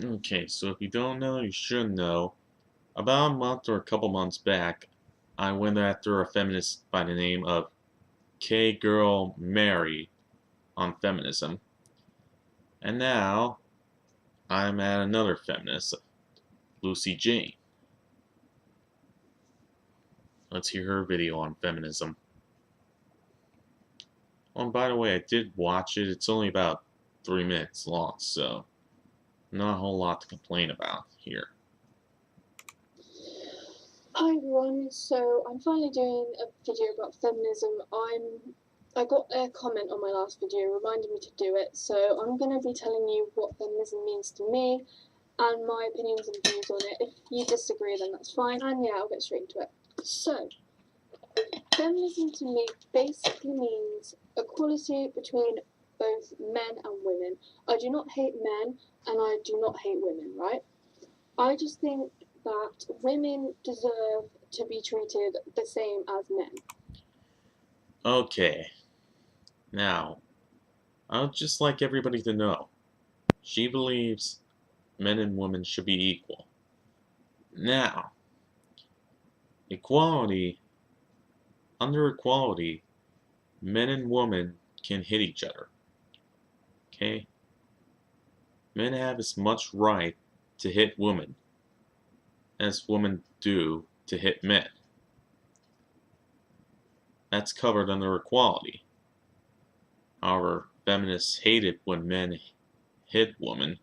Okay, so if you don't know, you should know. About a month or a couple months back, I went after a feminist by the name of K-Girl Mary on feminism. And now, I'm at another feminist, Lucy Jane. Let's hear her video on feminism. Oh, and by the way, I did watch it. It's only about 3 minutes long, so not a whole lot to complain about here. Hi everyone, so I'm finally doing a video about feminism. I got a comment on my last video reminding me to do it, so I'm going to be telling you what feminism means to me and my opinions and views on it. If you disagree, then that's fine, and yeah, I'll get straight into it. So, feminism to me basically means equality between both men and women. I do not hate men and I do not hate women, right? I just think that women deserve to be treated the same as men. Okay, now, I'd just like everybody to know. She believes men and women should be equal. Now, equality, under equality, men and women can hit each other. Okay? Men have as much right to hit women as women do to hit men. That's covered under equality. However, feminists hate it when men hit women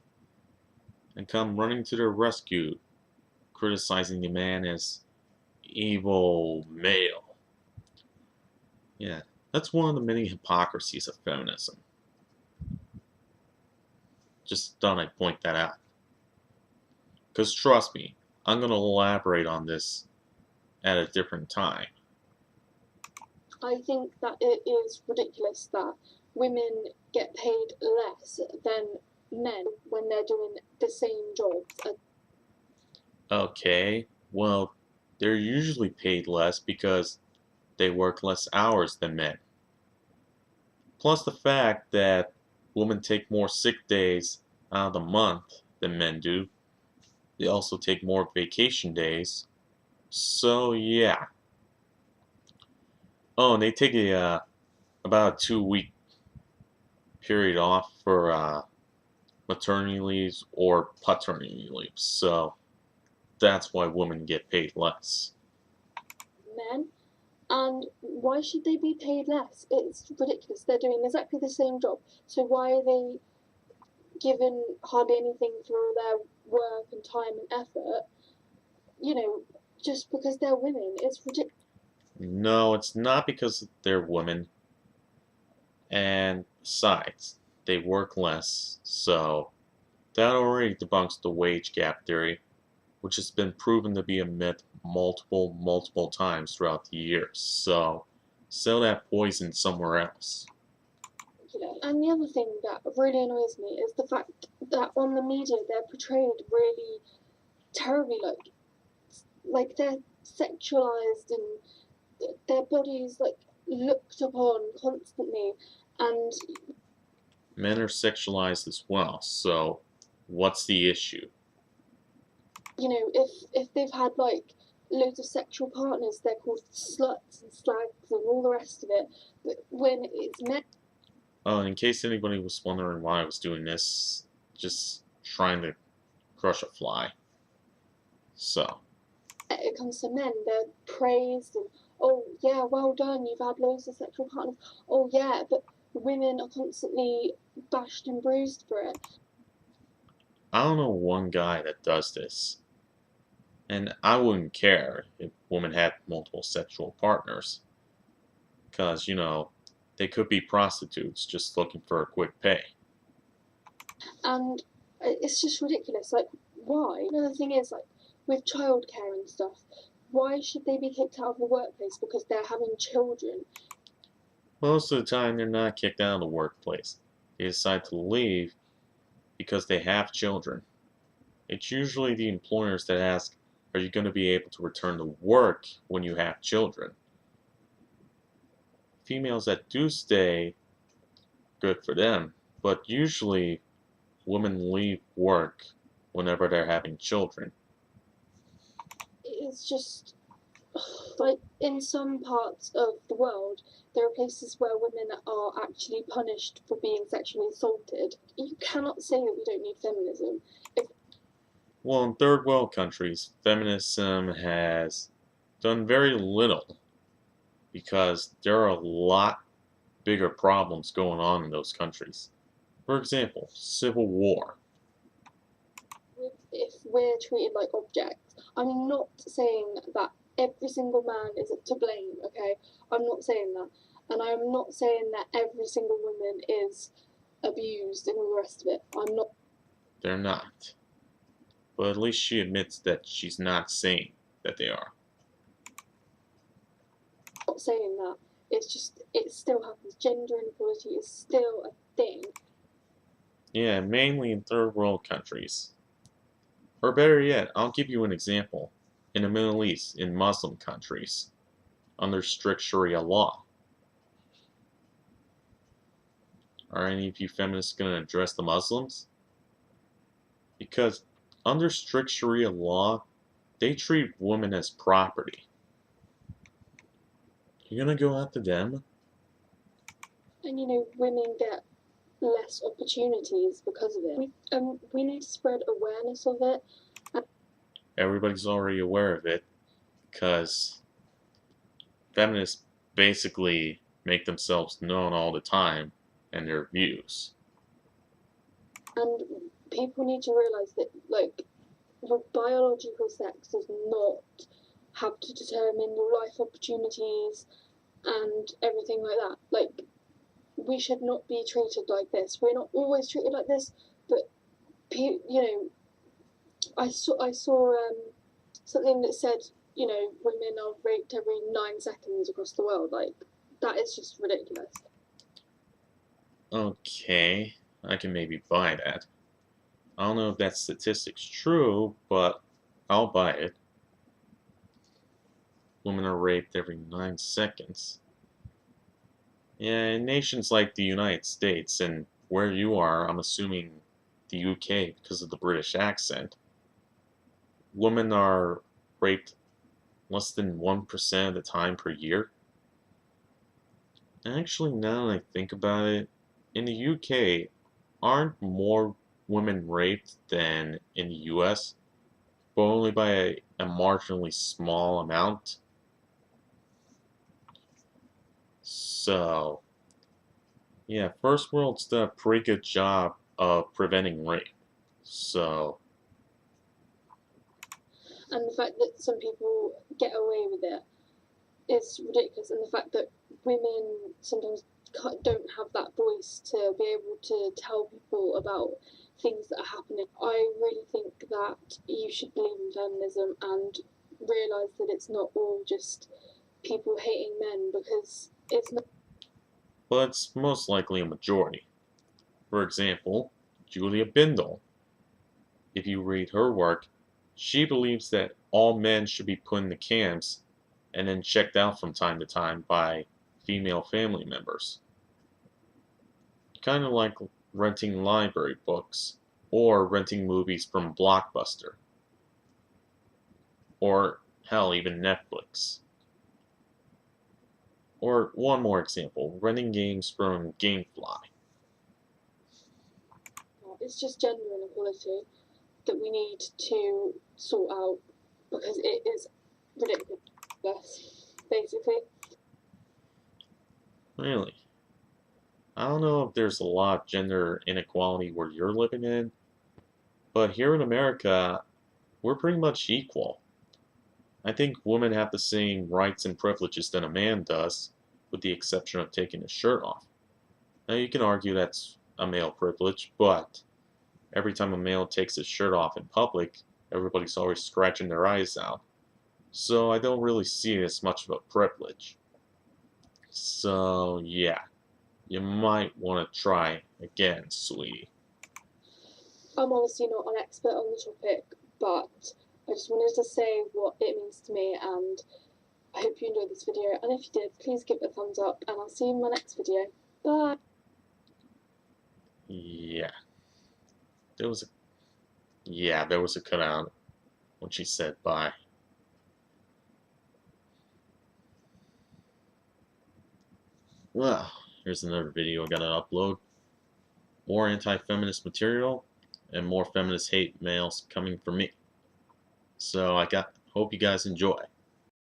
and come running to their rescue, criticizing the man as evil male. Yeah, that's one of the many hypocrisies of feminism. Just thought I'd point that out. Because trust me, I'm going to elaborate on this at a different time. I think that it is ridiculous that women get paid less than men when they're doing the same jobs. Okay, well, they're usually paid less because they work less hours than men. Plus the fact that women take more sick days out of the month than men do. They also take more vacation days. So yeah. Oh, and they take about a 2 week period off for maternity leaves or paternity leaves. So that's why women get paid less. Men. And why should they be paid less? It's ridiculous. They're doing exactly the same job. So why are they given hardly anything for their work and time and effort? You know, just because they're women. It's ridiculous. No, it's not because they're women. And besides, they work less. So that already debunks the wage gap theory, which has been proven to be a myth multiple times throughout the years. So sell that poison somewhere else. And the other thing that really annoys me is the fact that on the media they're portrayed really terribly, like they're sexualized and their bodies like looked upon constantly. And Men are sexualized as well, so what's the issue? if they've had like loads of sexual partners, they're called sluts and slags and all the rest of it. But when it's meant, In case anybody was wondering why I was doing this, just trying to crush a fly. So, it comes to men, they're praised and oh yeah, well done, you've had loads of sexual partners. Oh yeah, but women are constantly bashed and bruised for it. I don't know one guy that does this. And I wouldn't care if women had multiple sexual partners. Because, they could be prostitutes just looking for a quick pay. And it's just ridiculous. Like, why? Another thing is, like, with childcare and stuff, why should they be kicked out of the workplace because they're having children? Most of the time, they're not kicked out of the workplace. They decide to leave because they have children. It's usually the employers that ask, are you going to be able to return to work when you have children? Females that do stay, good for them. But usually, women leave work whenever they're having children. It's just like in some parts of the world, there are places where women are actually punished for being sexually assaulted. You cannot say that we don't need feminism. Well, in third world countries, feminism has done very little because there are a lot bigger problems going on in those countries. For example, civil war. If we're treated like objects, I'm not saying that every single man is to blame, okay? I'm not saying that. And I'm not saying that every single woman is abused and all the rest of it. I'm They're not. But at least she admits that she's not saying that they are. not saying that. It's just, it still happens. Gender inequality is still a thing. Yeah, mainly in third world countries. Or better yet, I'll give you an example. In the Middle East, in Muslim countries, under strict Sharia law. Are any of you feminists going to address the Muslims? Because under strict Sharia law, they treat women as property. You're going to go after them? And you know, women get less opportunities because of it. We need to spread awareness of it. Everybody's already aware of it because feminists basically make themselves known all the time and their views. And people need to realize that, like, your biological sex does not have to determine your life opportunities and everything like that. Like, we should not be treated like this. We're not always treated like this, but you know, I saw something that said, you know, women are raped every 9 seconds across the world. Like, that is just ridiculous. Okay, I can maybe buy that. I don't know if that statistic's true, but I'll buy it. Women are raped every 9 seconds. Yeah, in nations like the United States and where you are, I'm assuming the UK because of the British accent, women are raped less than 1% of the time per year. Actually, now that I think about it, in the UK, aren't more women raped than in the US, but only by a marginally small amount? So, yeah, First World's done a pretty good job of preventing rape. So, And the fact that some people get away with it is ridiculous. And the fact that women sometimes don't have that voice to be able to tell people about things that are happening. I really think that you should believe in feminism and realise that it's not all just people hating men, because it's not. but it's most likely a majority. For example, Julia Bindel. If you read her work, she believes that all men should be put in the camps and then checked out from time to time by female family members. Kind of like renting library books or renting movies from Blockbuster. Or hell, even Netflix. Or one more example, renting games from GameFly. It's just gender inequality that we need to sort out, because it is ridiculous, basically. Really? I don't know if there's a lot of gender inequality where you're living in, but here in America, we're pretty much equal. I think women have the same rights and privileges that a man does, with the exception of taking his shirt off. Now you can argue that's a male privilege, but every time a male takes his shirt off in public, everybody's always scratching their eyes out. So I don't really see it as much of a privilege. So yeah, you might want to try again, sweetie. I'm obviously not an expert on the topic, but I just wanted to say what it means to me, and I hope you enjoyed this video, and if you did, please give it a thumbs up, and I'll see you in my next video. Bye! Yeah, there was a Yeah, there was a cutout when she said bye. Well, here's another video I gotta upload. More anti-feminist material and more feminist hate mails coming from me. So hope you guys enjoy.